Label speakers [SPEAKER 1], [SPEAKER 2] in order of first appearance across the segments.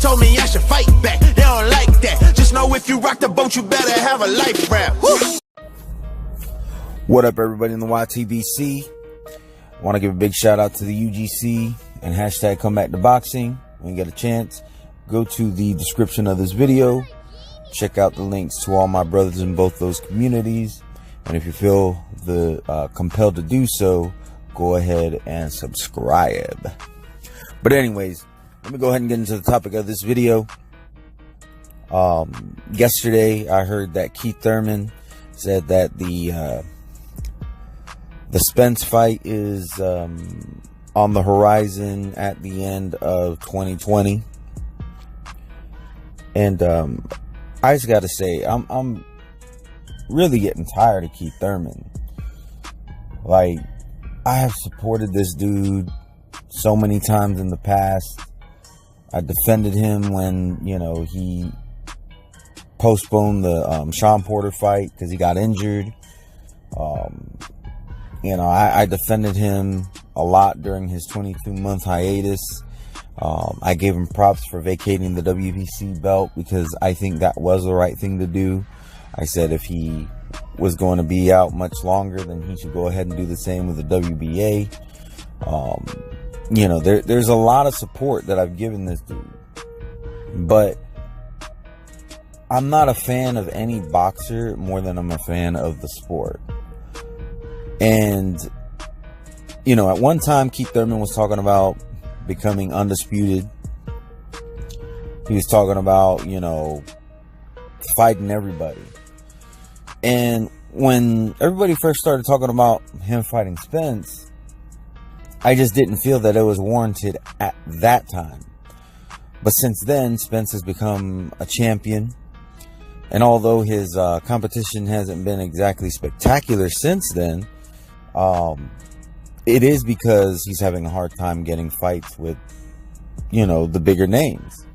[SPEAKER 1] told me I should fight back. They don't like that. Just know if you rock the boat, you better have a life raft. Woo!
[SPEAKER 2] What up, everybody in the YTBC? I want to give a big shout out to the UGC and hashtag come back to boxing. When you get a chance, go to the description of this video. Check out the links to all my brothers in both those communities. And if you feel compelled to do so, go ahead and subscribe. But anyways, let me go ahead and get into the topic of this video. Yesterday, I heard that Keith Thurman said that the Spence fight is on the horizon at the end of 2020. And I just got to say, I'm really getting tired of Keith Thurman. Like, I have supported this dude so many times in the past. I defended him when, you know, he postponed the Sean Porter fight because he got injured. You know, I defended him a lot during his 22-month hiatus. I gave him props for vacating the WBC belt because I think that was the right thing to do. I said if he was going to be out much longer, then he should go ahead and do the same with the WBA. You know, there's a lot of support that I've given this dude. But I'm not a fan of any boxer more than I'm a fan of the sport. And, you know, at one time, Keith Thurman was talking about becoming undisputed. He was talking about, you know, fighting everybody. And when everybody first started talking about him fighting Spence, I just didn't feel that it was warranted at that time. But since then, Spence has become a champion. And although his competition hasn't been exactly spectacular since then, it is because he's having a hard time getting fights with, you know, the bigger names.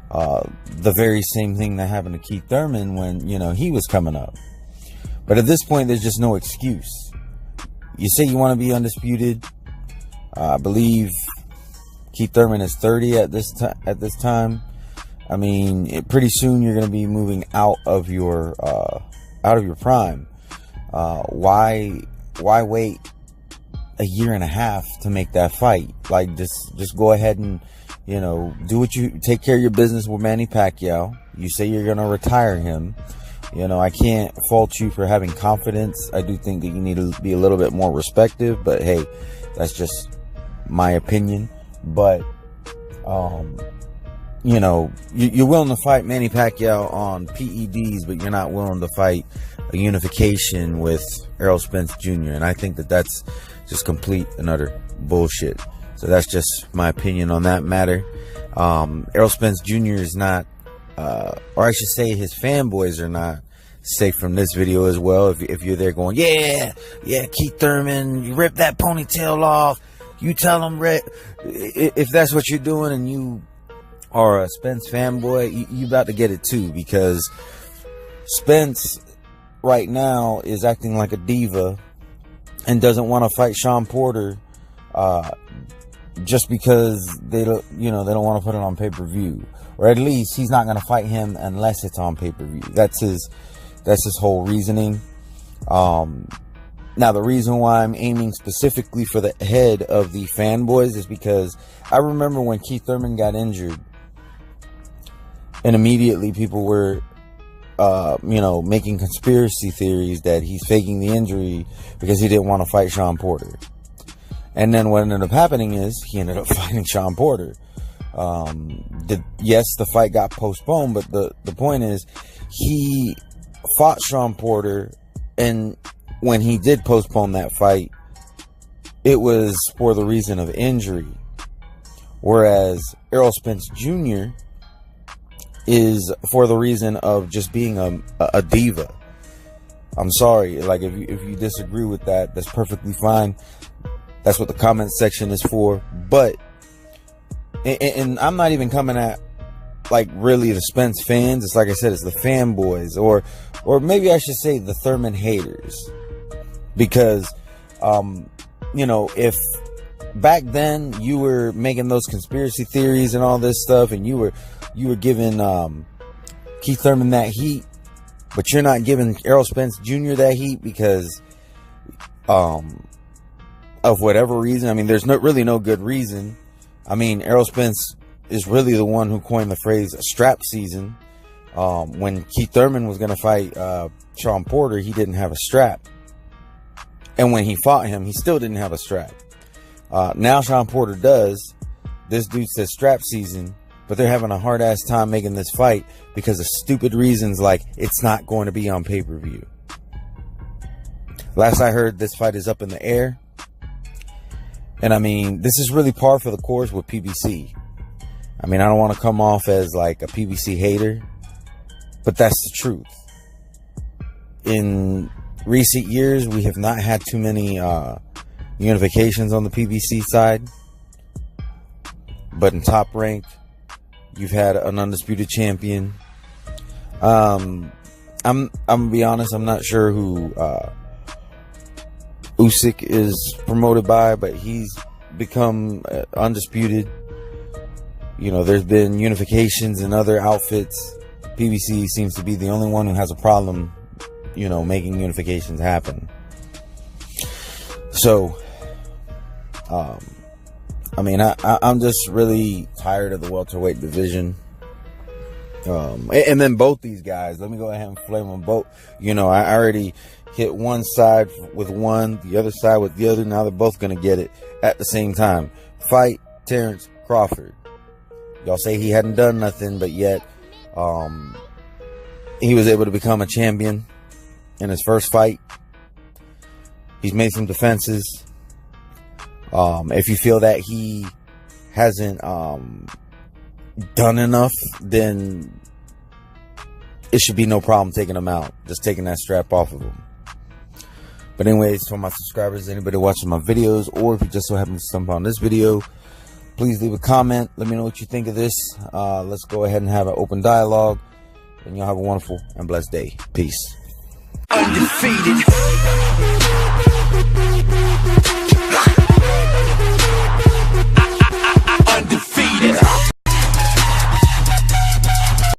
[SPEAKER 2] The very same thing that happened to Keith Thurman when, you know, he was coming up. But at this point, there's just no excuse. You say you want to be undisputed. I believe Keith Thurman is 30 at this time. I mean, pretty soon you're going to be moving out of your prime. Why wait a year and a half to make that fight? Like, just go ahead and, you know, take care of your business with Manny Pacquiao. You say you're going to retire him. You know, I can't fault you for having confidence. I do think that you need to be a little bit more respective, but hey, that's just my opinion. But, you know, you're willing to fight Manny Pacquiao on PEDs, but you're not willing to fight a unification with Errol Spence Jr. And I think that that's just complete and utter bullshit. So that's just my opinion on that matter. Errol Spence Jr. is not, or I should say his fanboys are not safe from this video as well. If you're there going, yeah, Keith Thurman, you rip that ponytail off. You tell him, if that's what you're doing and you are a Spence fanboy, you about to get it too, because Spence right now is acting like a diva and doesn't want to fight Sean Porter just because they don't want to put it on pay-per-view, or at least he's not going to fight him unless it's on pay-per-view. That's his whole reasoning. Now, the reason why I'm aiming specifically for the head of the fanboys is because I remember when Keith Thurman got injured, and immediately people were, you know, making conspiracy theories that he's faking the injury because he didn't want to fight Sean Porter. And then what ended up happening is he ended up fighting Sean Porter. Yes, the fight got postponed, but the point is he fought Sean Porter, and when he did postpone that fight, it was for the reason of injury. Whereas Errol Spence Jr. is for the reason of just being a diva. I'm sorry, like, if you disagree with that, that's perfectly fine. That's what the comment section is for. But, and I'm not even coming at, like, really the Spence fans. It's like I said, it's the fanboys, or maybe I should say the Thurman haters. Because, you know, if back then you were making those conspiracy theories and all this stuff, and you were giving Keith Thurman that heat, but you're not giving Errol Spence Jr. that heat because of whatever reason. I mean, there's really no good reason. I mean, Errol Spence is really the one who coined the phrase strap season. When Keith Thurman was going to fight Sean Porter, he didn't have a strap. And when he fought him, he still didn't have a strap. Now Sean Porter does. This dude says strap season, but they're having a hard-ass time making this fight because of stupid reasons like it's not going to be on pay-per-view. Last I heard, this fight is up in the air. And I mean, this is really par for the course with PBC. I mean, I don't want to come off as like a PBC hater, but that's the truth. In recent years, we have not had too many unifications on the PBC side. But in Top Rank, you've had an undisputed champion. I'm gonna be honest, I'm not sure who Usyk is promoted by, but he's become undisputed. You know, there's been unifications in other outfits. PBC seems to be the only one who has a problem, you know, making unifications happen. So, I mean, I'm just really tired of the welterweight division. And then both these guys, let me go ahead and flame them both. You know, I already hit one side with one, the other side with the other. Now they're both going to get it at the same time. Fight Terrence Crawford. Y'all say he hadn't done nothing, but yet he was able to become a champion in his first fight. He's made some defenses. If you feel that he hasn't done enough, then it should be no problem taking him out. Just taking that strap off of him. But anyways, for my subscribers, anybody watching my videos, or if you just so happen to stumble on this video, please leave a comment. Let me know what you think of this. Let's go ahead and have an open dialogue. And y'all have a wonderful and blessed day. Peace.
[SPEAKER 1] Undefeated.